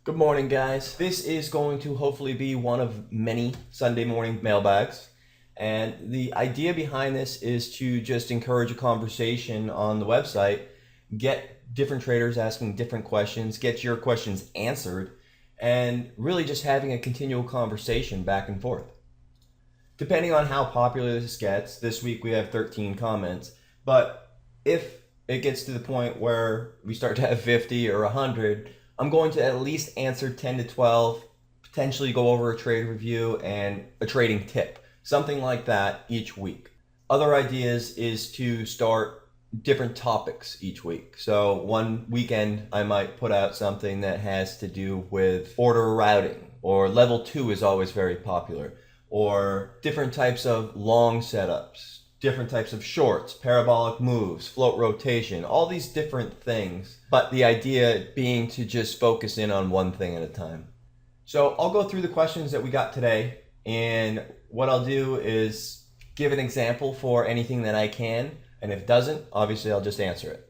Good morning, guys. This is going to hopefully be one of many Sunday morning mailbags. And the idea behind this is to just encourage a conversation on the website, get different traders asking different questions, get your questions answered, and really just having a continual conversation back and forth. Depending on how popular this gets, this week we have 13 comments, but if it gets to the point where we start to have 50 or 100, I'm going to at least answer 10 to 12, potentially go over a trade review and a trading tip, something like that each week. Other ideas is to start different topics each week. So one weekend I might put out something that has to do with order routing, or level 2 is always very popular, or different types of long setups, different types of shorts, parabolic moves, float rotation, all these different things. But the idea being to just focus in on one thing at a time. So I'll go through the questions that we got today, and what I'll do is give an example for anything that I can, and if it doesn't, obviously I'll just answer it.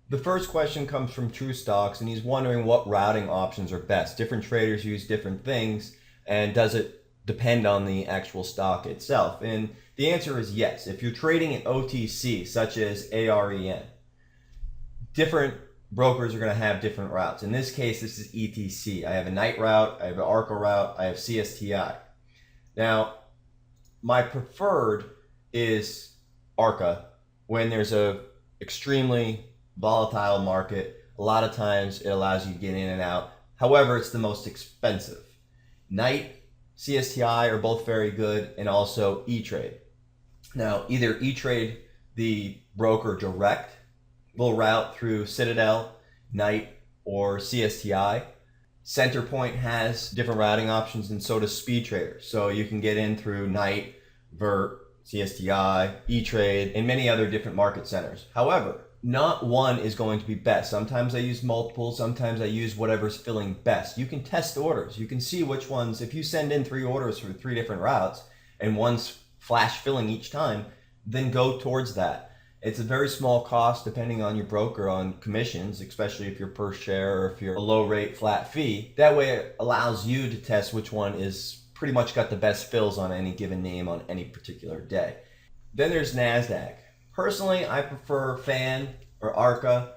The first question comes from True Stocks, and he's wondering what routing options are best. Different traders use different things, and does it depend on the actual stock itself? And the answer is yes. If you're trading an OTC, such as AREN, different brokers are going to have different routes. In this case, this is ETC. I have a night route, I have an ARCA route, I have CSTI. Now, my preferred is ARCA when there's a extremely volatile market. A lot of times it allows you to get in and out. However, it's the most expensive. Night, CSTI are both very good, and also E-Trade. Now, either E-Trade, the broker direct, will route through Citadel, Night, or CSTI. Centerpoint has different routing options, and so does Speed Trader. So you can get in through Night, Vert, CSTI, E-Trade, and many other different market centers. However, not one is going to be best. Sometimes I use multiple, sometimes I use whatever's filling best. You can test orders. You can see which ones, if you send in 3 orders for 3 different routes and one's flash filling each time, then go towards that. It's a very small cost depending on your broker on commissions, especially if you're per share or if you're a low rate flat fee. That way it allows you to test which one is pretty much got the best fills on any given name on any particular day. Then there's NASDAQ. Personally, I prefer FAN or ARCA.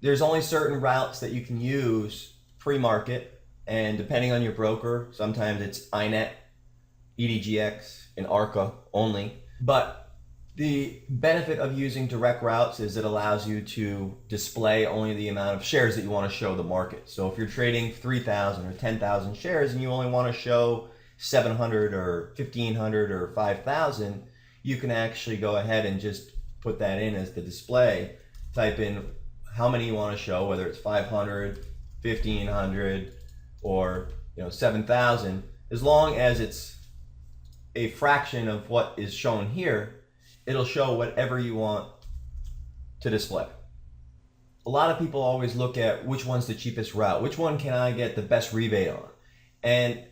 There's only certain routes that you can use pre-market, and depending on your broker, sometimes it's INET, EDGX, and ARCA only. But the benefit of using direct routes is it allows you to display only the amount of shares that you want to show the market. So if you're trading 3,000 or 10,000 shares and you only want to show 700 or 1,500 or 5,000, you can actually go ahead and just put that in as the display. Type in how many you want to show, whether it's 500, 1,500, or 7,000. As long as it's a fraction of what is shown here, it'll show whatever you want to display. A lot of people always look at which one's the cheapest route, which one can I get the best rebate on, and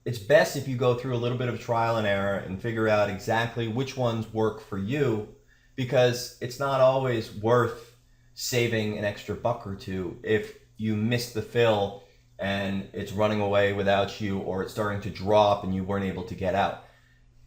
it's best if you go through a little bit of trial and error and figure out exactly which ones work for you, because it's not always worth saving an extra buck or two if you miss the fill and it's running away without you, or it's starting to drop and you weren't able to get out.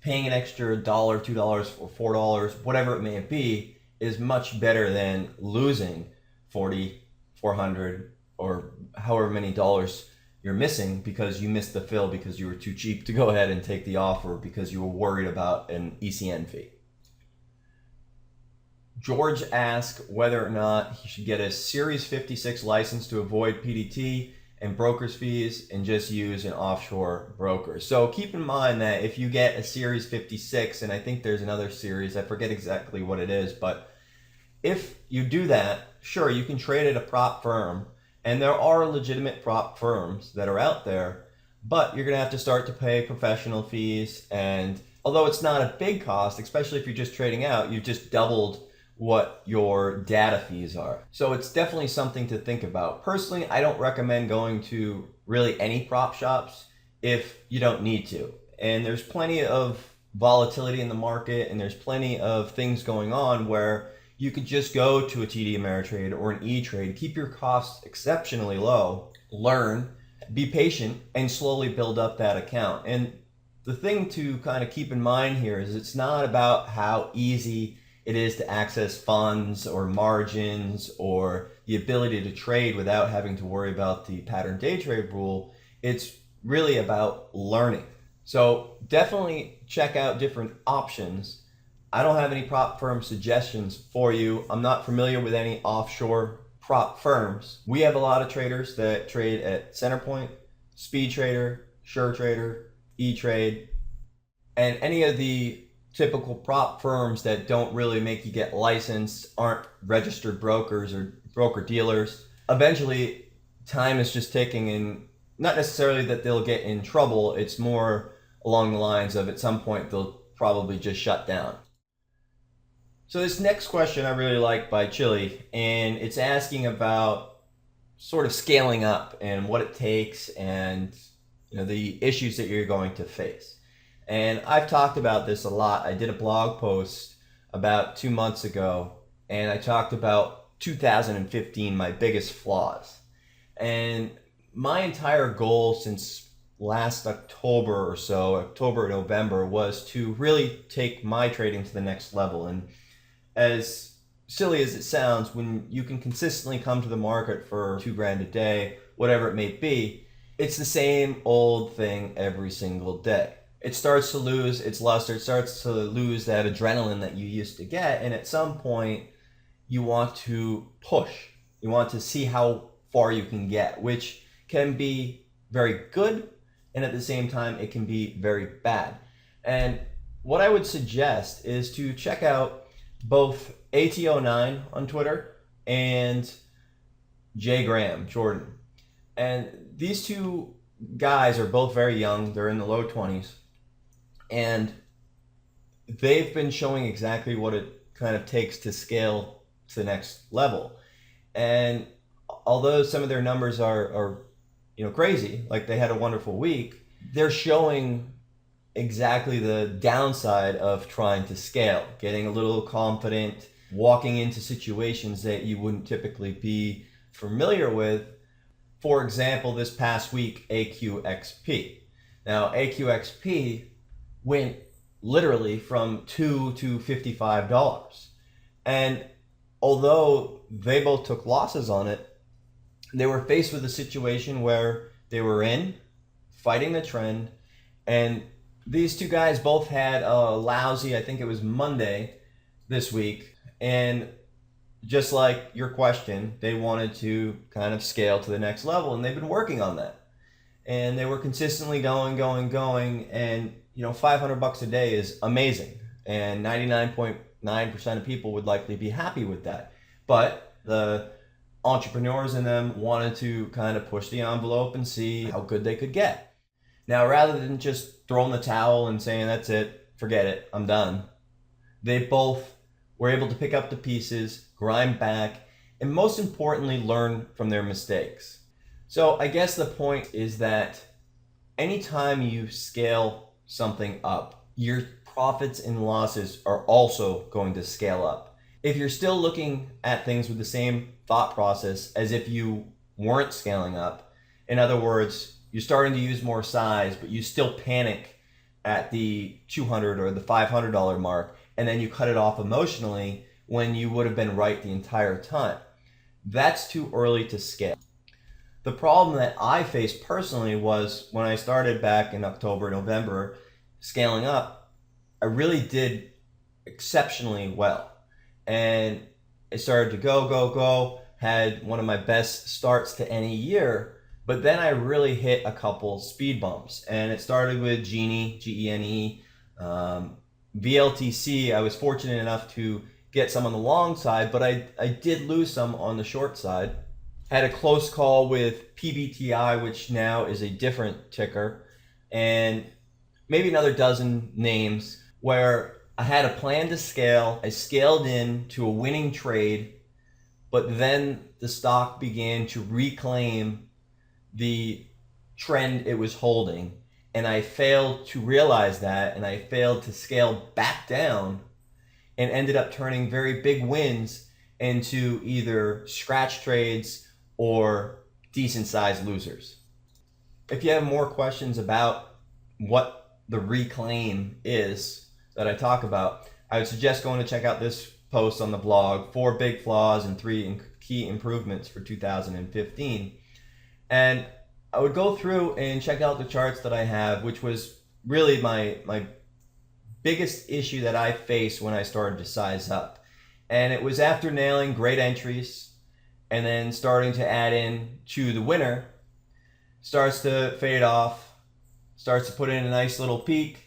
Paying an extra $1, $2, or $4, whatever it may be, is much better than losing 40, 400, or however many dollars you're missing because you missed the fill because you were too cheap to go ahead and take the offer because you were worried about an ECN fee. George asked whether or not he should get a Series 56 license to avoid PDT and broker's fees and just use an offshore broker. So keep in mind that if you get a Series 56, and I think there's another series, I forget exactly what it is, but if you do that, sure, you can trade at a prop firm, and there are legitimate prop firms that are out there, but you're going to have to start to pay professional fees. And although it's not a big cost, especially if you're just trading out, you've just doubled what your data fees are. So it's definitely something to think about. Personally, I don't recommend going to really any prop shops if you don't need to. And there's plenty of volatility in the market, and there's plenty of things going on where You could just go to a TD Ameritrade or an E-Trade, keep your costs exceptionally low, learn, be patient, and slowly build up that account. And the thing to kind of keep in mind here is it's not about how easy it is to access funds or margins or the ability to trade without having to worry about the pattern day trade rule. It's really about learning. So definitely check out different options. I don't have any prop firm suggestions for you. I'm not familiar with any offshore prop firms. We have a lot of traders that trade at Centerpoint, Speed Trader, Sure Trader, E-Trade, and any of the typical prop firms that don't really make you get licensed, aren't registered brokers or broker dealers. Eventually, time is just ticking, and not necessarily that they'll get in trouble. It's more along the lines of at some point they'll probably just shut down. So this next question I really like by Chili, and it's asking about sort of scaling up and what it takes and the issues that you're going to face. And I've talked about this a lot. I did a blog post about 2 months ago, and I talked about 2015, my biggest flaws. And my entire goal since last October or so, October, November, was to really take my trading to the next level. And as silly as it sounds, when you can consistently come to the market for $2,000 a day, whatever it may be, it's the same old thing every single day. It starts to lose its luster, it starts to lose that adrenaline that you used to get, and at some point you want to push. You want to see how far you can get, which can be very good, and at the same time it can be very bad. And what I would suggest is to check out both AT09 on Twitter and Jay Graham, Jordan. And these two guys are both very young. They're in the low 20s. And they've been showing exactly what it kind of takes to scale to the next level. And although some of their numbers are crazy, like they had a wonderful week, they're showing exactly the downside of trying to scale, getting a little confident, walking into situations that you wouldn't typically be familiar with. For example, this past week, AQXP. Now, AQXP went literally from $2 to $55. And although they both took losses on it, they were faced with a situation where they were fighting the trend, and these two guys both had a lousy, I think it was Monday this week, and just like your question, they wanted to kind of scale to the next level, and they've been working on that. And they were consistently going, and $500 a day is amazing, and 99.9% of people would likely be happy with that. But the entrepreneurs in them wanted to kind of push the envelope and see how good they could get. Now, rather than just throwing the towel and saying, that's it, forget it, I'm done, they both were able to pick up the pieces, grind back, and most importantly, learn from their mistakes. So I guess the point is that anytime you scale something up, your profits and losses are also going to scale up. If you're still looking at things with the same thought process as if you weren't scaling up, in other words, you're starting to use more size, but you still panic at the $200 or the $500 mark, and then you cut it off emotionally when you would have been right the entire time. That's too early to scale. The problem that I faced personally was when I started back in October, November, scaling up, I really did exceptionally well. And it started to go, had one of my best starts to any year. But then I really hit a couple speed bumps, and it started with Genie, Gene, VLTC. I was fortunate enough to get some on the long side, but I did lose some on the short side. Had a close call with PBTI, which now is a different ticker, and maybe another dozen names where I had a plan to scale. I scaled in to a winning trade, but then the stock began to reclaim the trend it was holding, and I failed to realize that, and I failed to scale back down, and ended up turning very big wins into either scratch trades or decent sized losers. If you have more questions about what the reclaim is that I talk about, I would suggest going to check out this post on the blog, 4 big flaws and 3 key improvements for 2015. And I would go through and check out the charts that I have, which was really my biggest issue that I faced when I started to size up. And it was after nailing great entries and then starting to add in to the winner, starts to fade off, starts to put in a nice little peak,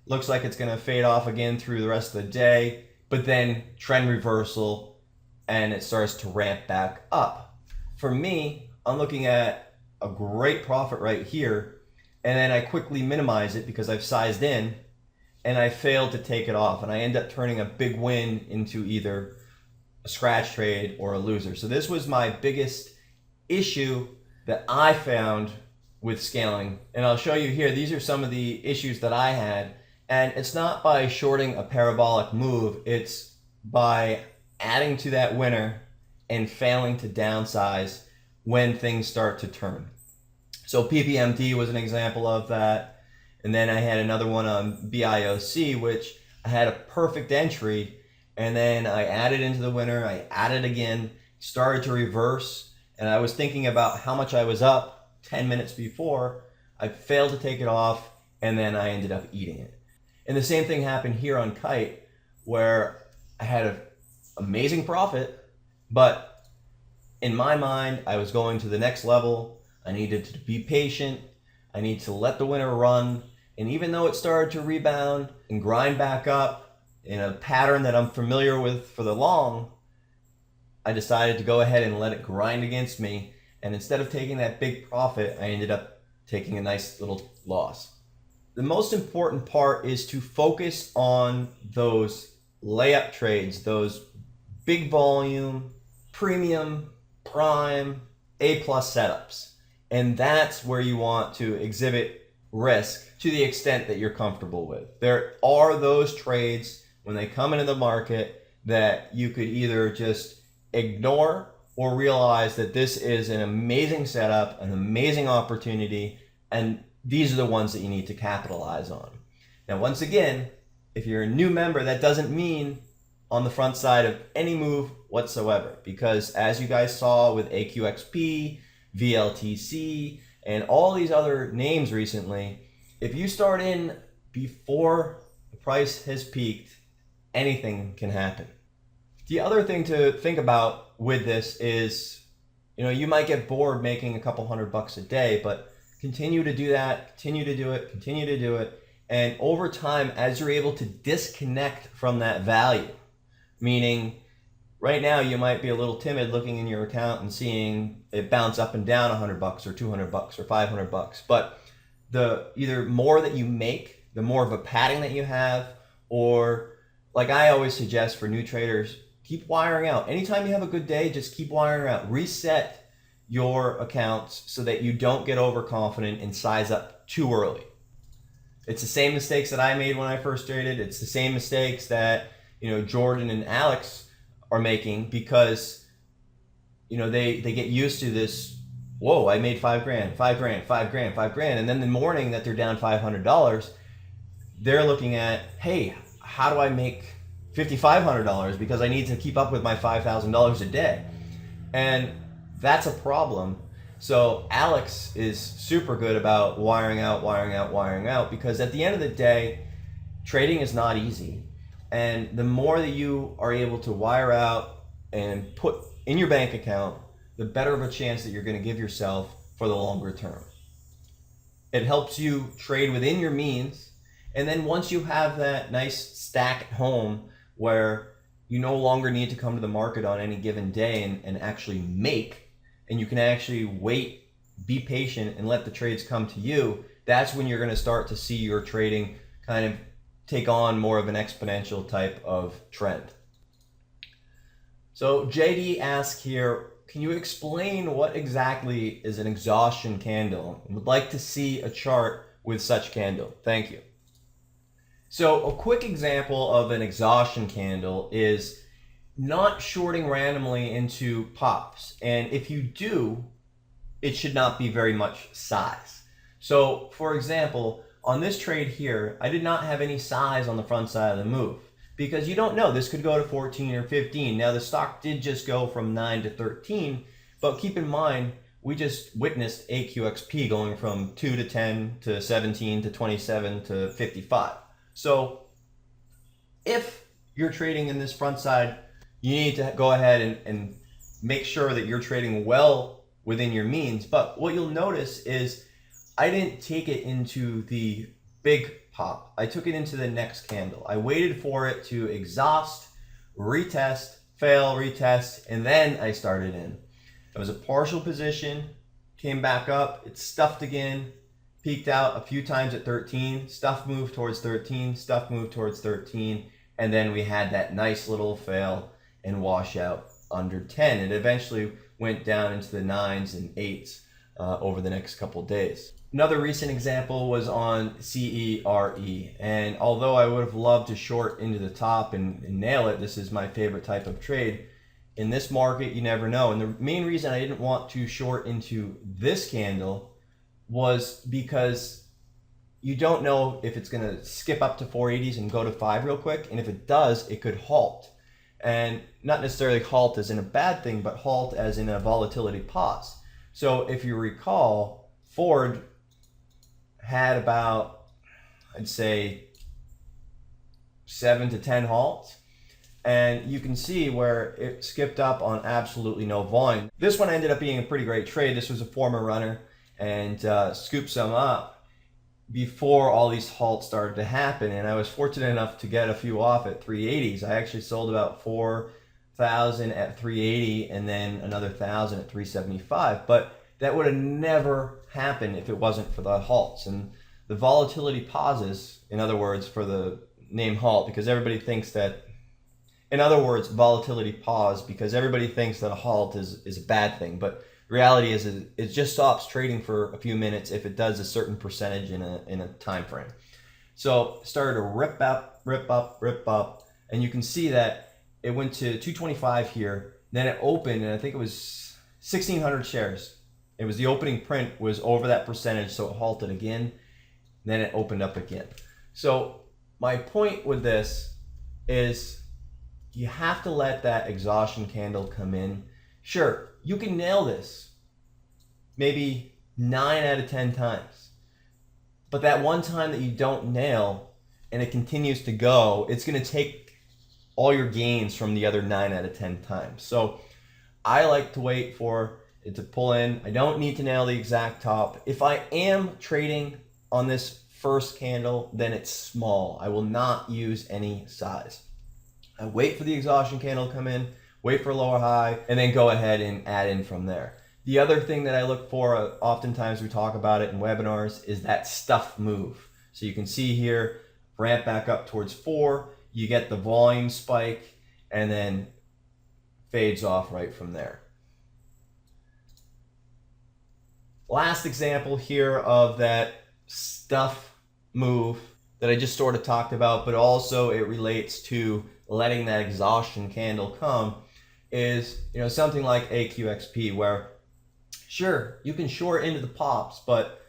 looks like it's going to fade off again through the rest of the day, but then trend reversal and it starts to ramp back up. For me, I'm looking at a great profit right here, and then I quickly minimize it because I've sized in and I failed to take it off, and I end up turning a big win into either a scratch trade or a loser. So this was my biggest issue that I found with scaling, and I'll show you here. These are some of the issues that I had, and it's not by shorting a parabolic move, it's by adding to that winner and failing to downsize when things start to turn. So PPMD was an example of that. And then I had another one on BIOC, which I had a perfect entry, and then I added into the winner, I added again, started to reverse, and I was thinking about how much I was up 10 minutes before. I failed to take it off, and then I ended up eating it. And the same thing happened here on Kite, where I had an amazing profit, but in my mind, I was going to the next level. I needed to be patient. I need to let the winner run. And even though it started to rebound and grind back up in a pattern that I'm familiar with for the long, I decided to go ahead and let it grind against me. And instead of taking that big profit, I ended up taking a nice little loss. The most important part is to focus on those layup trades, those big volume, premium, prime, A+ setups. And that's where you want to exhibit risk to the extent that you're comfortable with. There are those trades when they come into the market that you could either just ignore or realize that this is an amazing setup, an amazing opportunity, and these are the ones that you need to capitalize on. Now, once again, if you're a new member, that doesn't mean on the front side of any move whatsoever, because as you guys saw with AQXP, VLTC, and all these other names recently, if you start in before the price has peaked, anything can happen. The other thing to think about with this is, you might get bored making a couple $100 a day, but continue to do that, continue to do it, continue to do it. And over time, as you're able to disconnect from that value, meaning right now you might be a little timid looking in your account and seeing it bounce up and down $100 or $200 or $500, but the either more that you make, the more of a padding that you have, or like I always suggest for new traders, keep wiring out. Anytime you have a good day, just keep wiring out. Reset your accounts so that you don't get overconfident and size up too early. It's the same mistakes that I made when I first traded. It's the same mistakes that Jordan and Alex are making, because they get used to this. Whoa, I made $5 grand, $5 grand, $5 grand, $5 grand, and then the morning that they're down $500, they're looking at, hey, how do I make $5,500 because I need to keep up with my $5,000 a day, and that's a problem. So Alex is super good about wiring out, because at the end of the day, trading is not easy. And the more that you are able to wire out and put in your bank account, the better of a chance that you're going to give yourself for the longer term. It helps you trade within your means. And then once you have that nice stack at home where you no longer need to come to the market on any given day and actually make, and you can actually wait, be patient, and let the trades come to you, that's when you're going to start to see your trading kind of take on more of an exponential type of trend. So JD asks here, can you explain what exactly is an exhaustion candle? I would like to see a chart with such candle. Thank you. So a quick example of an exhaustion candle is not shorting randomly into pops. And if you do, it should not be very much size. So for example, on this trade here, I did not have any size on the front side of the move because you don't know, this could go to 14 or 15. Now the stock did just go from 9 to 13, but keep in mind, we just witnessed AQXP going from 2 to 10 to 17 to 27 to 55. So if you're trading in this front side, you need to go ahead and make sure that you're trading well within your means. But what you'll notice is I didn't take it into the big pop. I took it into the next candle. I waited for it to exhaust, retest, fail, retest, and then I started in. It was a partial position, came back up, it stuffed again, peaked out a few times at 13, stuff moved towards 13, stuff moved towards 13, and then we had that nice little fail and washout under 10. It eventually went down into the 9s and 8s over the next couple days. Another recent example was on CERE, and although I would have loved to short into the top and nail it, this is my favorite type of trade. In this market, you never know. And the main reason I didn't want to short into this candle was because you don't know if it's going to skip up to 480s and go to 5 real quick. And if it does, it could halt. And not necessarily halt as in a bad thing, but halt as in a volatility pause. So if you recall, Ford had about, I'd say, 7 to 10 halts. And you can see where it skipped up on absolutely no volume. This one ended up being a pretty great trade. This was a former runner and scooped some up before all these halts started to happen. And I was fortunate enough to get a few off at 380s. I actually sold about 4,000 at 380 and then another 1,000 at 375. But that would have never happened if it wasn't for the halts. And the volatility pauses, in other words, for the name halt, because everybody thinks that, in other words, volatility pause, because everybody thinks that a halt is a bad thing. But the reality is it just stops trading for a few minutes if it does a certain percentage in a time frame. So it started to rip up, rip up, rip up. And you can see that it went to 225 here. Then it opened, and I think it was 1,600 shares. It was the opening print was over that percentage, so it halted again. Then it opened up again. So my point with this is you have to let that exhaustion candle come in. Sure, you can nail this maybe 9 out of 10 times. But that one time that you don't nail and it continues to go, it's going to take all your gains from the other 9 out of 10 times. So I like to wait for it to pull in. I don't need to nail the exact top. If I am trading on this first candle, then it's small. I will not use any size. I wait for the exhaustion candle to come in, wait for a lower high, and then go ahead and add in from there. The other thing that I look for, oftentimes we talk about it in webinars, is that stuff move. So you can see here, ramp back up towards 4, you get the volume spike, and then fades off right from there. Last example here of that stuff move that I just sort of talked about, but also it relates to letting that exhaustion candle come, is something like AQXP, where sure, you can short into the pops, but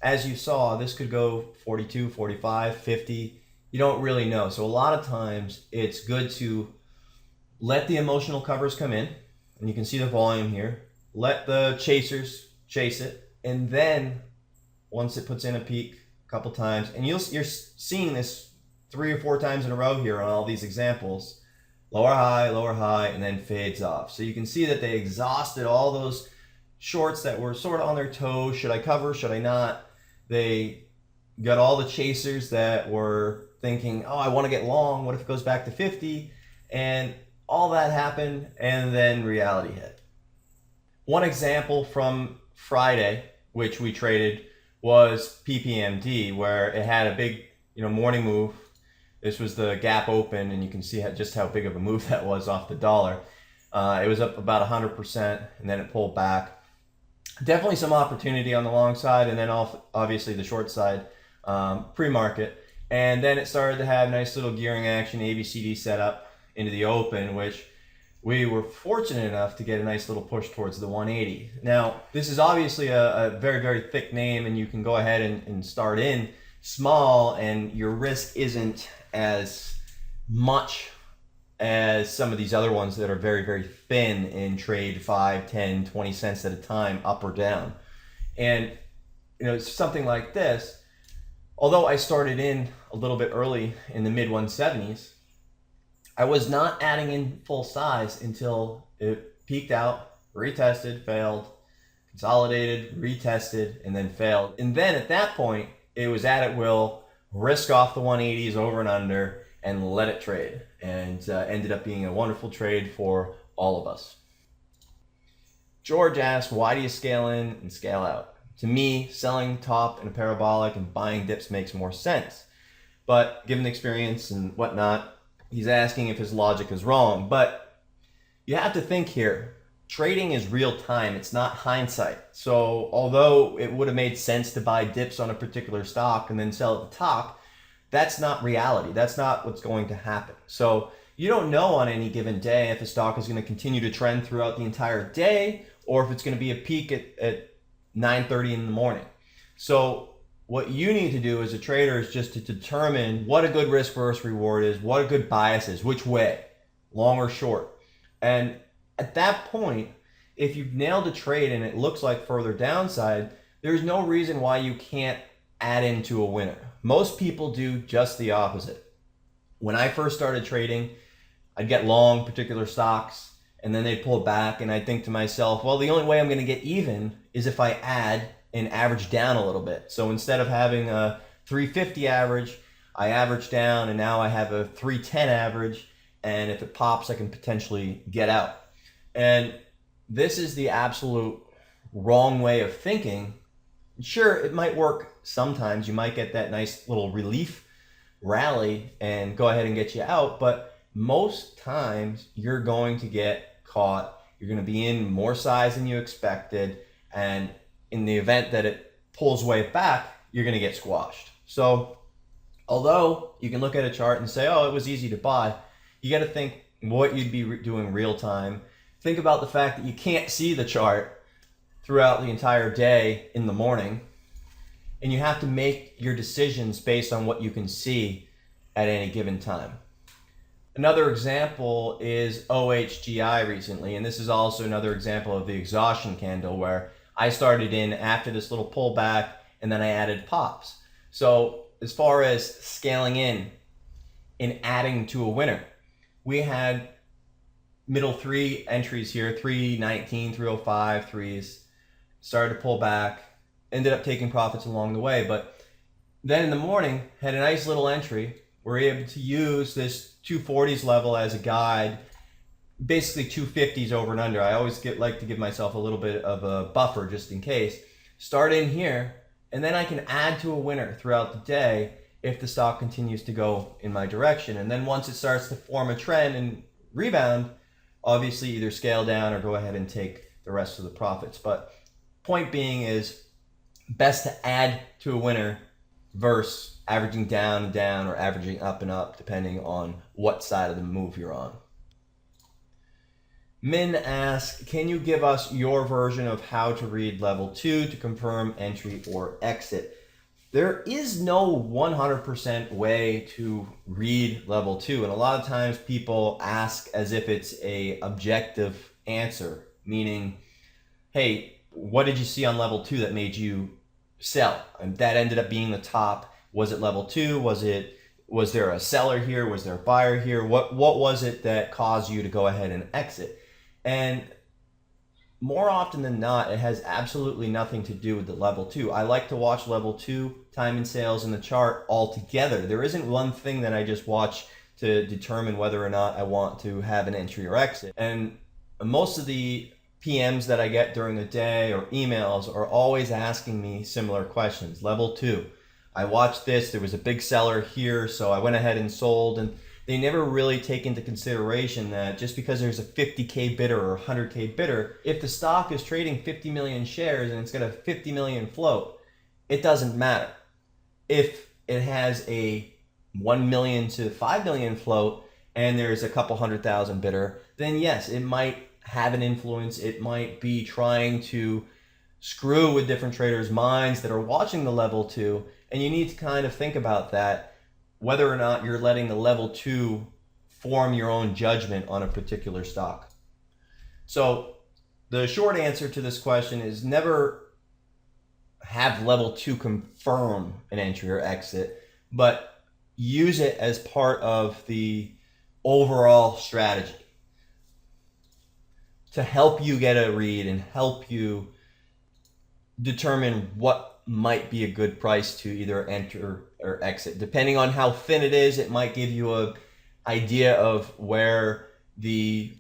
as you saw, this could go 42, 45, 50. You don't really know. So a lot of times it's good to let the emotional covers come in, and you can see the volume here. Let the chasers chase it, and then once it puts in a peak a couple times, and you're seeing this 3 or 4 times in a row here on all these examples, lower high, and then fades off. So you can see that they exhausted all those shorts that were sort of on their toes. Should I cover? Should I not? They got all the chasers that were thinking, oh, I want to get long. What if it goes back to 50? And all that happened, and then reality hit. One example from Friday, which we traded, was PPMD, where it had a big morning move. This was the gap open, and you can see just how big of a move that was off the dollar. It was up about 100%, and then it pulled back. Definitely some opportunity on the long side, and then obviously the short side, pre-market. And then it started to have nice little gearing action, ABCD setup into the open, which we were fortunate enough to get a nice little push towards the 180. Now, this is obviously a very, very thick name, and you can go ahead and start in small, and your risk isn't as much as some of these other ones that are very, very thin and trade 5, 10, 20 cents at a time, up or down. And, it's something like this. Although I started in a little bit early in the mid 170s, I was not adding in full size until it peaked out, retested, failed, consolidated, retested, and then failed. And then at that point, it was at will, risk off the 180s over and under, and let it trade. And ended up being a wonderful trade for all of us. George asked, why do you scale in and scale out? To me, selling top in a parabolic and buying dips makes more sense. But given the experience and whatnot, he's asking if his logic is wrong. But you have to think here. Trading is real time. It's not hindsight. So although it would have made sense to buy dips on a particular stock and then sell at the top, that's not reality. That's not what's going to happen. So you don't know on any given day if a stock is going to continue to trend throughout the entire day or if it's going to be a peak at 9:30 in the morning. So what you need to do as a trader is just to determine what a good risk versus reward is, what a good bias is, which way, long or short. And at that point, if you've nailed a trade and it looks like further downside, there's no reason why you can't add into a winner. Most people do just the opposite. When I first started trading, I'd get long particular stocks and then they'd pull back and I'd think to myself, well, the only way I'm going to get even is if I add and average down a little bit. So instead of having a 350 average, I average down and now I have a 310 average, and if it pops, I can potentially get out. And this is the absolute wrong way of thinking. Sure, it might work sometimes. You might get that nice little relief rally and go ahead and get you out, but most times you're going to get caught. You're going to be in more size than you expected, and in the event that it pulls way back, you're going to get squashed. So although you can look at a chart and say, oh, it was easy to buy, you got to think what you'd be doing real time. Think about the fact that you can't see the chart throughout the entire day in the morning, and you have to make your decisions based on what you can see at any given time. Another example is OHGI recently, and this is also another example of the exhaustion candle where I started in after this little pullback and then I added pops. So as far as scaling in and adding to a winner, we had middle three entries here, 319, 305, threes, started to pull back, ended up taking profits along the way. But then in the morning, had a nice little entry. We're able to use this 240s level as a guide, basically 250s over and under. I always like to give myself a little bit of a buffer just in case. Start in here, and then I can add to a winner throughout the day if the stock continues to go in my direction. And then once it starts to form a trend and rebound, obviously either scale down or go ahead and take the rest of the profits. But point being is best to add to a winner versus averaging down and down or averaging up and up, depending on what side of the move you're on. Min asks, can you give us your version of how to read level 2 to confirm entry or exit? There is no 100% way to read level 2, and a lot of times people ask as if it's a objective answer, meaning, hey, what did you see on level 2 that made you sell? And that ended up being the top. Was it level 2? Was there a seller here? Was there a buyer here? What was it that caused you to go ahead and exit? And more often than not, it has absolutely nothing to do with the level 2. I like to watch level 2, time and sales in the chart all together. There isn't one thing that I just watch to determine whether or not I want to have an entry or exit. And most of the PMs that I get during the day or emails are always asking me similar questions. Level 2, I watched this, there was a big seller here, so I went ahead and sold. And they never really take into consideration that just because there's a 50K bidder or 100K bidder, if the stock is trading 50 million shares and it's got a 50 million float, it doesn't matter. If it has a 1 million to 5 million float and there's a couple 100,000 bidder, then yes, it might have an influence. It might be trying to screw with different traders' minds that are watching the level 2, and you need to kind of think about that, whether or not you're letting the level 2 form your own judgment on a particular stock. So the short answer to this question is never have level 2 confirm an entry or exit, but use it as part of the overall strategy to help you get a read and help you determine what might be a good price to either enter or exit. Depending on how thin it is, it might give you an idea of where the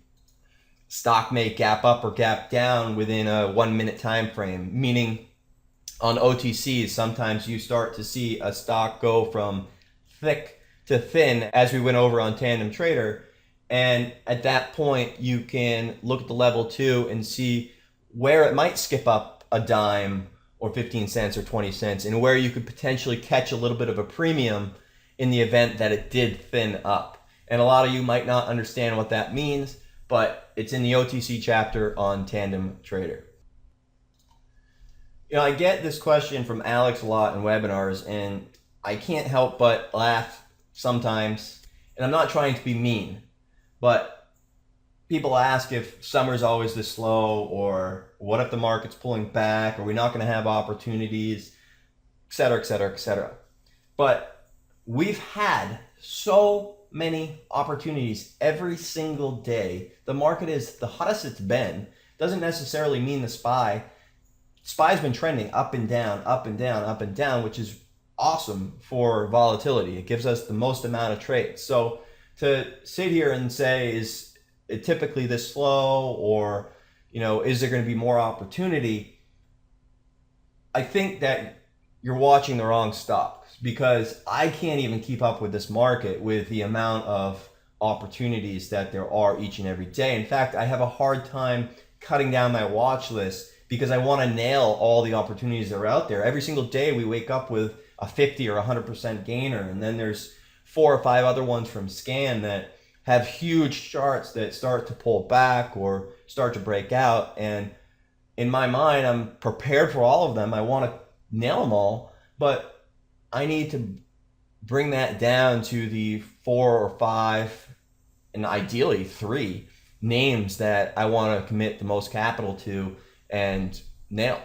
stock may gap up or gap down within a 1 minute time frame. Meaning on OTCs, sometimes you start to see a stock go from thick to thin, as we went over on Tandem Trader. And at that point, you can look at the level 2 and see where it might skip up a dime or 15 cents or 20 cents, and where you could potentially catch a little bit of a premium in the event that it did thin up. And a lot of you might not understand what that means, but it's in the OTC chapter on Tandem Trader. You know, I get this question from Alex a lot in webinars, and I can't help but laugh sometimes. And I'm not trying to be mean, but people ask if summer's always this slow, or what if the market's pulling back, are we not going to have opportunities, et cetera, et cetera, et cetera. But we've had so many opportunities every single day. The market is the hottest it's been. Doesn't necessarily mean the SPY's been trending up and down, up and down, up and down, which is awesome for volatility. It gives us the most amount of trades. So to sit here and say, is it typically this slow, or, you know, is there going to be more opportunity? I think that you're watching the wrong stocks, because I can't even keep up with this market with the amount of opportunities that there are each and every day. In fact, I have a hard time cutting down my watch list because I want to nail all the opportunities that are out there. Every single day we wake up with a 50 or 100% gainer, and then there's 4 or 5 other ones from Scan that have huge charts that start to pull back or start to break out. And in my mind, I'm prepared for all of them. I want to nail them all, but I need to bring that down to the 4 or 5, and ideally 3 names that I want to commit the most capital to and nail.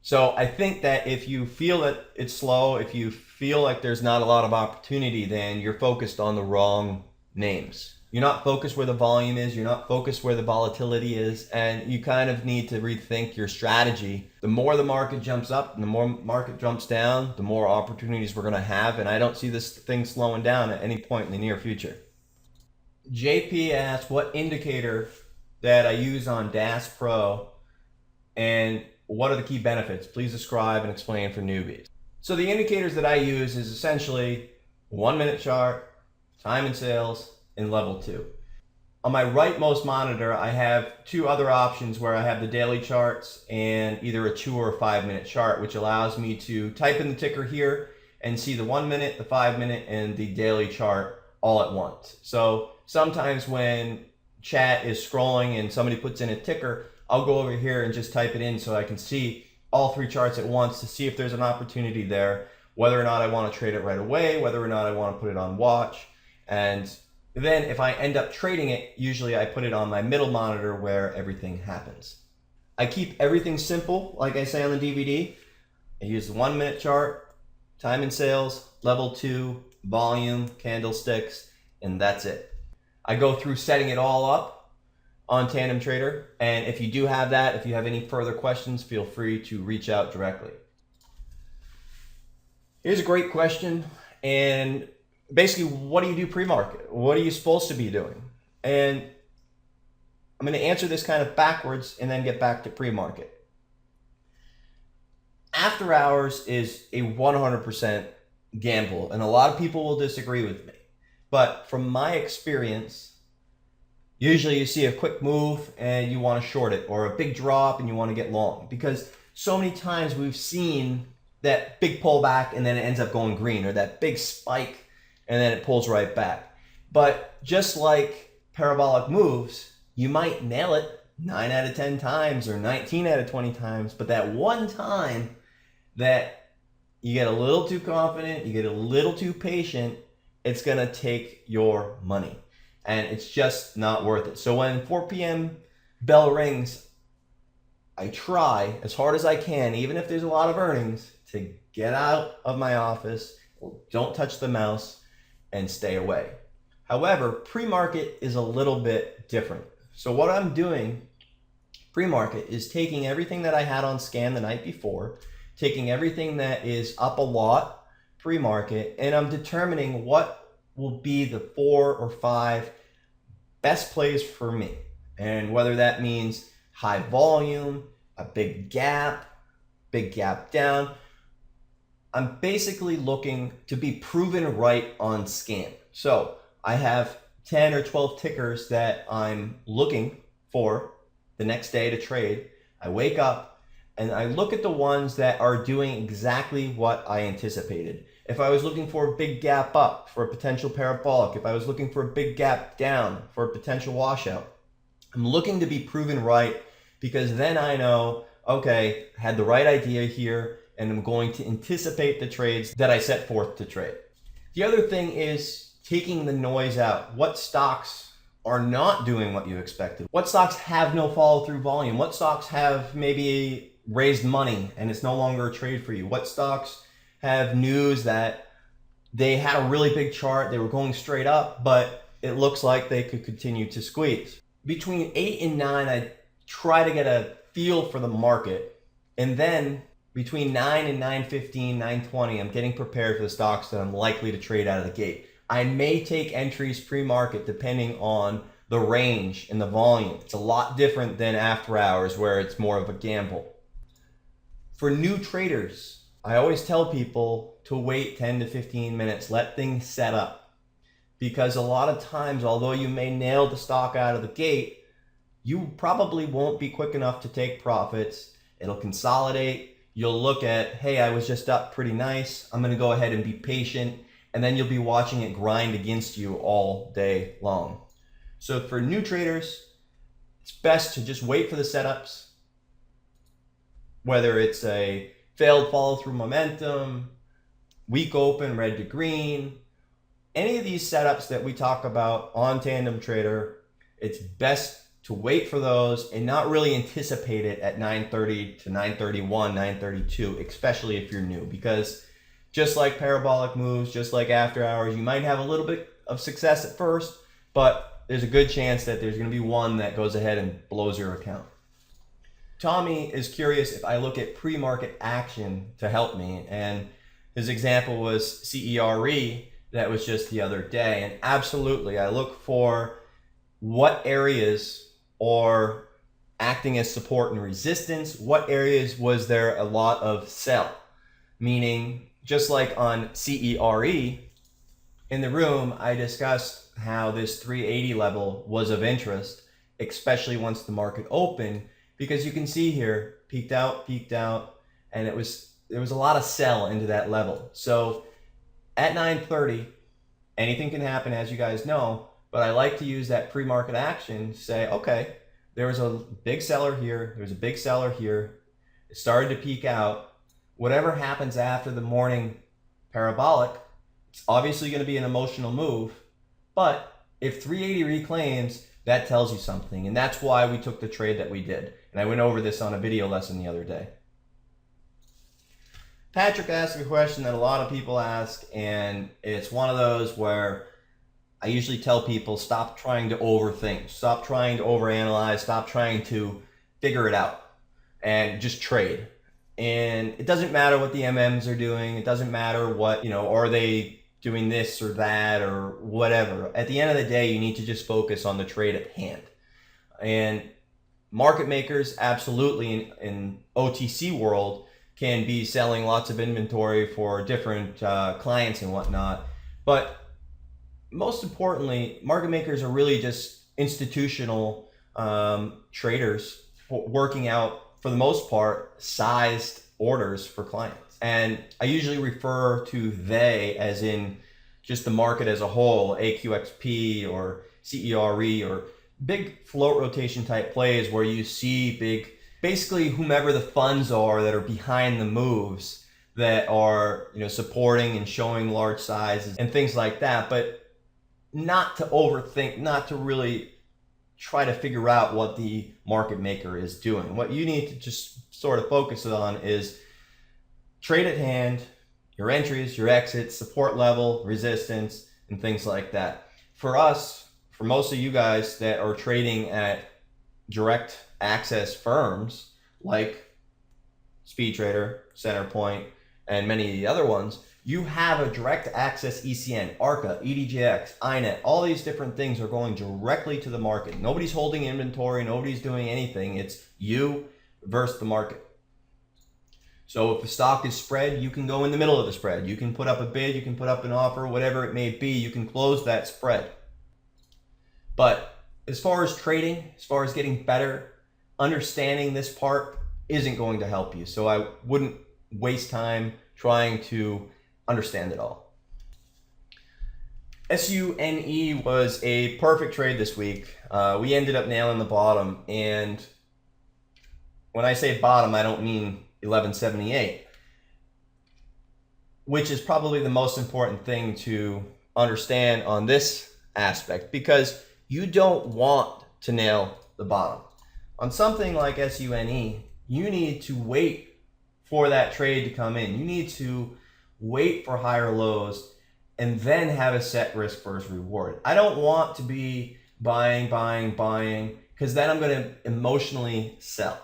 So I think that if you feel that it's slow, if you feel like there's not a lot of opportunity, then you're focused on the wrong names. You're not focused where the volume is, you're not focused where the volatility is, and you kind of need to rethink your strategy. The more the market jumps up and the more market jumps down, the more opportunities we're going to have, and I don't see this thing slowing down at any point in the near future. JP asked what indicator that I use on DAS Pro and what are the key benefits? Please describe and explain for newbies. So the indicators that I use is essentially 1 minute chart, time and sales, and level 2. On my rightmost monitor, I have 2 other options where I have the daily charts and either a 2 or a 5 minute chart, which allows me to type in the ticker here and see the 1 minute, the 5 minute, and the daily chart all at once. So sometimes when chat is scrolling and somebody puts in a ticker, I'll go over here and just type it in so I can see all 3 charts at once to see if there's an opportunity there, whether or not I want to trade it right away, whether or not I want to put it on watch. And then if I end up trading it, usually I put it on my middle monitor where everything happens. I keep everything simple, like I say on the DVD. I use the 1 minute chart, time and sales, level 2, volume, candlesticks, and that's it. I go through setting it all up on Tandem Trader, and if you do have that, if you have any further questions, feel free to reach out directly. Here's a great question, and basically, what do you do pre-market? What are you supposed to be doing? And I'm going to answer this kind of backwards and then get back to pre-market. After hours is a 100% gamble, and a lot of people will disagree with me. But from my experience, usually you see a quick move and you want to short it, or a big drop and you want to get long, because so many times we've seen that big pullback and then it ends up going green, or that big spike and then it pulls right back. But just like parabolic moves, you might nail it 9 out of 10 times or 19 out of 20 times, but that one time that you get a little too confident, you get a little too patient, it's gonna take your money and it's just not worth it. So when 4 p.m. bell rings, I try as hard as I can, even if there's a lot of earnings, to get out of my office, don't touch the mouse, and stay away. However, pre-market is a little bit different. So what I'm doing pre-market is taking everything that I had on scan the night before, taking everything that is up a lot pre-market, and I'm determining what will be the 4 or 5 best plays for me. And whether that means high volume, a big gap down, I'm basically looking to be proven right on scan. So I have 10 or 12 tickers that I'm looking for the next day to trade. I wake up and I look at the ones that are doing exactly what I anticipated. If I was looking for a big gap up for a potential parabolic, if I was looking for a big gap down for a potential washout, I'm looking to be proven right, because then I know, okay, I had the right idea here and I'm going to anticipate the trades that I set forth to trade. The other thing is taking the noise out. What stocks are not doing what you expected? What stocks have no follow through volume? What stocks have maybe raised money and it's no longer a trade for you? What stocks have news that they had a really big chart, they were going straight up, but it looks like they could continue to squeeze? Between 8 and 9, I try to get a feel for the market, and then between 9 and 9:15, 9:20, I'm getting prepared for the stocks that I'm likely to trade out of the gate. I may take entries pre-market depending on the range and the volume. It's a lot different than after hours where it's more of a gamble. For new traders, I always tell people to wait 10 to 15 minutes, let things set up. Because a lot of times, although you may nail the stock out of the gate, you probably won't be quick enough to take profits. It'll consolidate. You'll look at, hey, I was just up pretty nice. I'm going to go ahead and be patient. And then you'll be watching it grind against you all day long. So for new traders, it's best to just wait for the setups. Whether it's a failed follow through momentum, weak open, red to green, any of these setups that we talk about on Tandem Trader, it's best to wait for those and not really anticipate it at 9:30 to 9:31, 9:32, especially if you're new. Because just like parabolic moves, just like after hours, you might have a little bit of success at first, but there's a good chance that there's going to be one that goes ahead and blows your account. Tommy is curious if I look at pre-market action to help me, and his example was CERE. That was just the other day. And absolutely, I look for what areas are acting as support and resistance. What areas was there a lot of sell? Meaning, just like on CERE, in the room, I discussed how this 380 level was of interest, especially once the market opened, because you can see here, peaked out, and there was a lot of sell into that level. So at 9:30, anything can happen, as you guys know, but I like to use that pre-market action to say, okay, there was a big seller here, there was a big seller here, it started to peak out. Whatever happens after the morning parabolic, it's obviously going to be an emotional move, but if 380 reclaims, that tells you something, and that's why we took the trade that we did. And I went over this on a video lesson the other day. Patrick asked a question that a lot of people ask, and it's one of those where I usually tell people, stop trying to overthink, stop trying to overanalyze, stop trying to figure it out, and just trade. And it doesn't matter what the MMs are doing, it doesn't matter what, are they doing this or that or whatever. At the end of the day, you need to just focus on the trade at hand. And market makers, absolutely, in OTC world, can be selling lots of inventory for different clients and whatnot. But most importantly, market makers are really just institutional traders working out, for the most part, sized orders for clients. And I usually refer to they as in just the market as a whole, AQXP or CERE or big float rotation type plays where you see basically whomever the funds are that are behind the moves that are, supporting and showing large sizes and things like that, but not to overthink, not to really try to figure out what the market maker is doing. What you need to just sort of focus on is trade at hand, your entries, your exits, support level, resistance, and things like that. For us, for most of you guys that are trading at direct access firms like Speed Trader, Centerpoint, and many of the other ones, you have a direct access ECN, ARCA, EDGX, INET, all these different things are going directly to the market. Nobody's holding inventory, nobody's doing anything. It's you versus the market. So if the stock is spread, you can go in the middle of the spread. You can put up a bid, you can put up an offer, whatever it may be, you can close that spread. But as far as trading, as far as getting better, understanding this part isn't going to help you. So I wouldn't waste time trying to understand it all. SUNE was a perfect trade this week. We ended up nailing the bottom. And when I say bottom, I don't mean 1178, which is probably the most important thing to understand on this aspect, because you don't want to nail the bottom. On something like SUNE, you need to wait for that trade to come in. You need to wait for higher lows and then have a set risk versus reward. I don't want to be buying, because then I'm going to emotionally sell.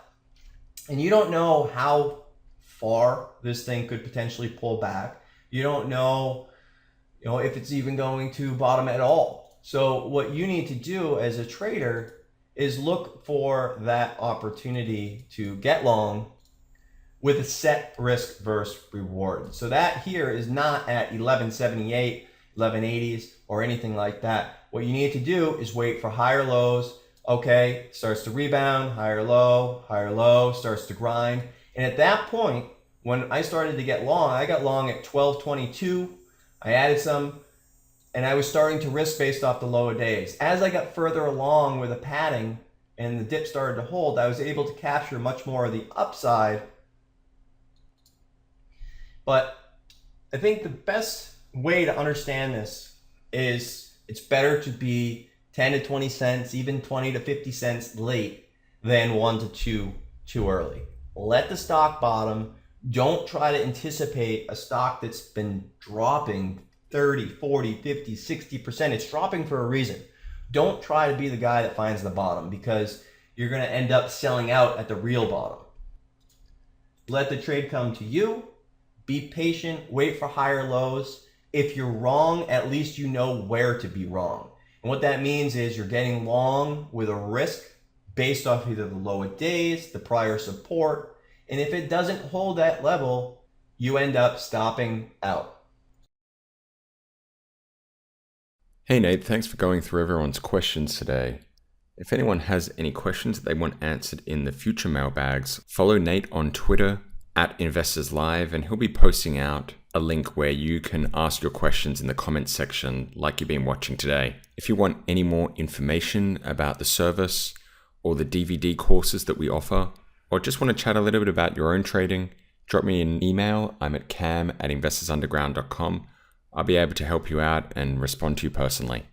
And you don't know how far this thing could potentially pull back. You don't know, if it's even going to bottom at all. So what you need to do as a trader is look for that opportunity to get long with a set risk versus reward. So that here is not at 1178, 1180s, or anything like that. What you need to do is wait for higher lows. Okay, starts to rebound, higher low, starts to grind. And at that point, when I started to get long, I got long at 1222. I added some, and I was starting to risk based off the lower days. As I got further along with the padding and the dip started to hold, I was able to capture much more of the upside. But I think the best way to understand this is it's better to be 10 to 20 cents, even 20 to 50 cents late than 1 to 2 too early. Let the stock bottom. Don't try to anticipate a stock that's been dropping 30, 40, 50, 60%. It's dropping for a reason. Don't try to be the guy that finds the bottom, because you're going to end up selling out at the real bottom. Let the trade come to you. Be patient. Wait for higher lows. If you're wrong, at least you know where to be wrong. And what that means is you're getting long with a risk based off either the lower days, the prior support, and if it doesn't hold that level, you end up stopping out. Hey Nate, thanks for going through everyone's questions today. If anyone has any questions that they want answered in the future mailbags, follow Nate on Twitter @InvestorsLive, and he'll be posting out a link where you can ask your questions in the comments section like you've been watching today. If you want any more information about the service or the DVD courses that we offer, or just want to chat a little bit about your own trading, drop me an email. I'm at cam@investorsunderground.com. I'll be able to help you out and respond to you personally.